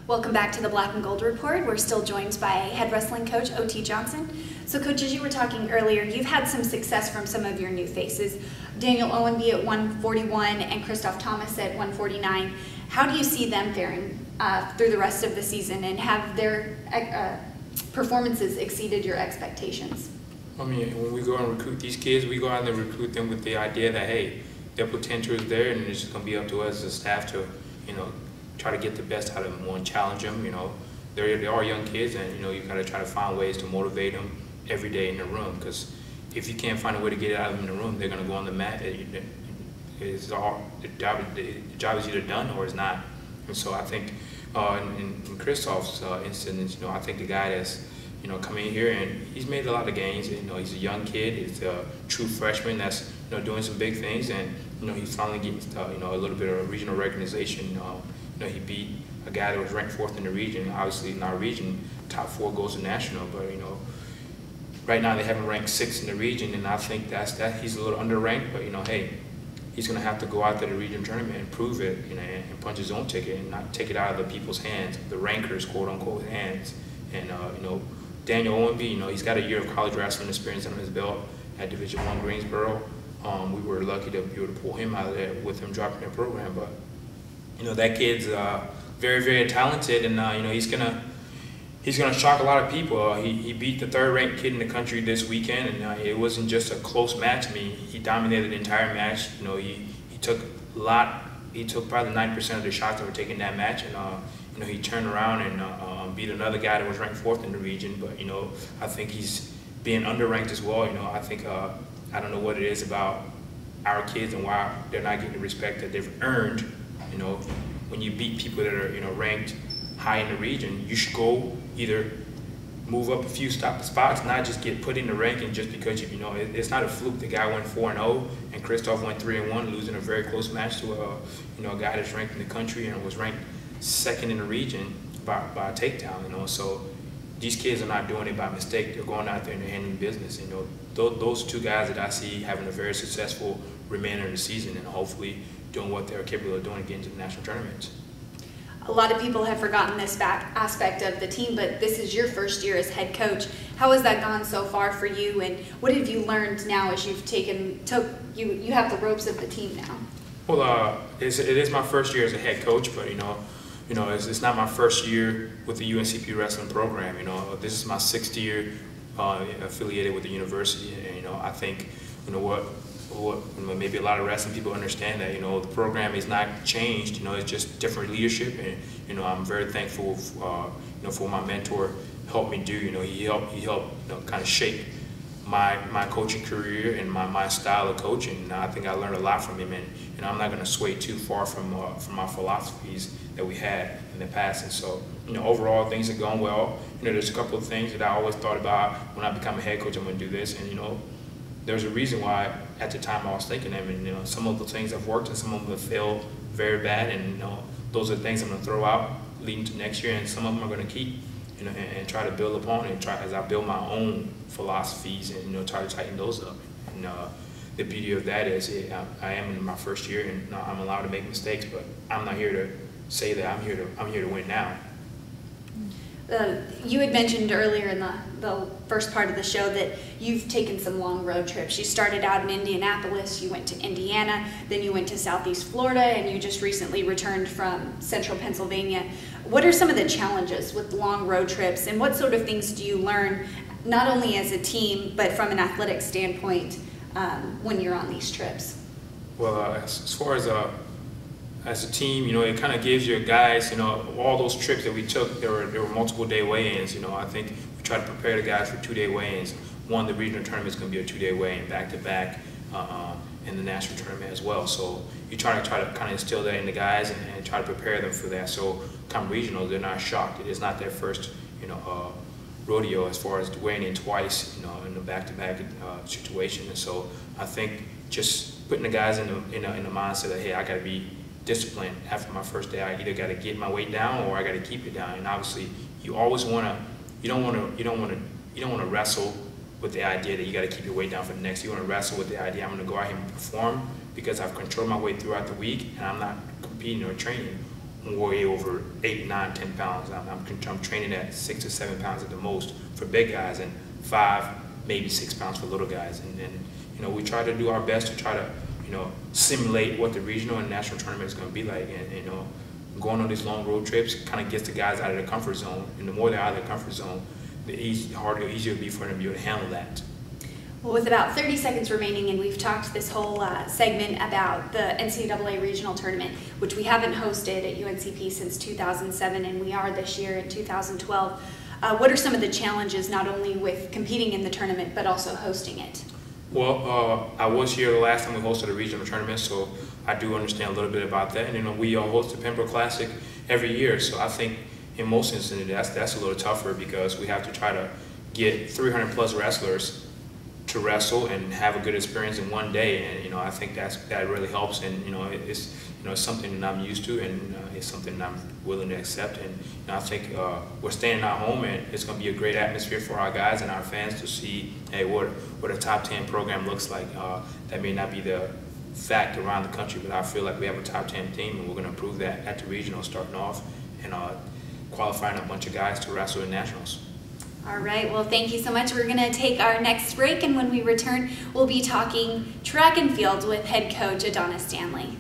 Welcome back to the Black and Gold Report. We're still joined by head wrestling coach O.T. Johnson. So Coach, as you were talking earlier, you've had some success from some of your new faces. Daniel Owenby at 141 and Christoph Thomas at 149. How do you see them faring through the rest of the season, and have their performances exceeded your expectations? I mean, when we go and recruit these kids, we go out and recruit them with the idea that, hey, their potential is there, and it's just going to be up to us as a staff to, try to get the best out of them. One, challenge them. They are young kids, and you got to try to find ways to motivate them every day in the room. Because if you can't find a way to get it out of them in the room, they're going to go on the mat. The job is either done or it's not. And so I think in Christoph's instance, I think the guy that's coming in here, and he's made a lot of gains. He's a young kid. He's a true freshman that's doing some big things, and he's finally getting a little bit of regional recognition. He beat a guy that was ranked 4th in the region. Obviously, in our region, top 4 goes to national. But right now they have him ranked 6th in the region, and I think that he's a little underranked. But hey, he's going to have to go out to the region tournament and prove it, and punch his own ticket, and not take it out of the people's hands, the rankers, quote unquote, hands. And Daniel Owenby, he's got a year of college wrestling experience under his belt at Division I Greensboro. We were lucky to be able to pull him out of there with him dropping their program. But that kid's very, very talented, and he's gonna shock a lot of people. He beat the 3rd-ranked kid in the country this weekend, and it wasn't just a close match. I mean, he dominated the entire match. He took a lot. He took probably 90% of the shots that were taken in that match, and he turned around and beat another guy that was ranked 4th in the region. But I think he's being underranked as well. I think I don't know what it is about our kids and why they're not getting the respect that they've earned. When you beat people that are ranked high in the region, you should go either move up a few spots, not just get put in the ranking just because it's not a fluke. The guy went 4-0, and Christoph went 3-1, losing a very close match to a guy that's ranked in the country and was ranked 2nd in the region by a takedown. So these kids are not doing it by mistake. They're going out there and they're handling business. Those 2 guys that I see having a very successful remainder of the season, and hopefully doing what they're capable of doing, getting to the national tournaments. A lot of people have forgotten this aspect of the team, but this is your first year as head coach. How has that gone so far for you, and what have you learned now as you've you have the ropes of the team now? Well, it is my first year as a head coach, but it's not my first year with the UNCP wrestling program. This is my 6th year affiliated with the university, and I think what maybe a lot of wrestling people understand that the program is not changed. It's just different leadership, and I'm very thankful for what my mentor helped me do. He helped kind of shape my coaching career and my style of coaching. And I think I learned a lot from him, and I'm not going to sway too far from my philosophies that we had in the past. And so overall things are going well. There's a couple of things that I always thought about when I become a head coach. I'm going to do this, and there's a reason why at the time I was thinking them, and some of the things have worked and some of them have failed very bad, and those are the things I'm going to throw out leading to next year, and some of them I'm going to keep, and try to build upon, and try as I build my own philosophies, and try to tighten those up. And the beauty of that is I am in my first year, and I'm allowed to make mistakes, but I'm not here to say that I'm here to win now. You had mentioned earlier in the first part of the show that you've taken some long road trips. You started out in Indianapolis, you went to Indiana, then you went to Southeast Florida, and you just recently returned from Central Pennsylvania. What are some of the challenges with long road trips, and what sort of things do you learn, not only as a team, but from an athletic standpoint when you're on these trips? Well, as far as a team, it kind of gives your guys, all those trips that we took, there were multiple day weigh-ins. I think we try to prepare the guys for 2-day weigh-ins. One, the regional tournament is going to be a 2-day weigh-in back-to-back, and the national tournament as well. So you try to kind of instill that in the guys and try to prepare them for that. So come regional, they're not shocked. It is not their first, rodeo as far as weighing in twice, in the back-to-back situation. And so I think just putting the guys in the mindset that, hey, I got to be discipline. After my first day, I either got to get my weight down or I got to keep it down. And obviously, you always want to, you don't want to wrestle with the idea that you got to keep your weight down for the next. You want to wrestle with the idea I'm going to go out here and perform because I've controlled my weight throughout the week and I'm not competing or training. way over 8, 9, 10 pounds. I'm training at 6 to 7 pounds at the most for big guys, and 5, maybe 6 pounds for little guys. And you know, we try to do our best to try to, you know, simulate what the regional and national tournament is going to be like. And you know, going on these long road trips kind of gets the guys out of their comfort zone. And the more they're out of their comfort zone, the harder, easier it'll be for them to be able to handle that. Well, with about 30 seconds remaining, and we've talked this whole segment about the NCAA regional tournament, which we haven't hosted at UNCP since 2007, and we are this year in 2012. What are some of the challenges, not only with competing in the tournament, but also hosting it? Well, I was here the last time we hosted a regional tournament, so I do understand a little bit about that. And you know, we host the Pembroke Classic every year, so I think in most instances that's a little tougher because we have to try to get 300 plus wrestlers to wrestle and have a good experience in one day. And you know, I think that really helps. And you know, it's something that I'm used to, and it's something that I'm willing to accept. And you know, I think we're staying at home, and it's going to be a great atmosphere for our guys and our fans to see, hey, what a top 10 program looks like. That may not be the fact around the country, but I feel like we have a top 10 team, and we're going to prove that at the regional starting off, and qualifying a bunch of guys to wrestle in nationals. All right, well, thank you so much. We're going to take our next break, and when we return, we'll be talking track and field with head coach Adonis Stanley.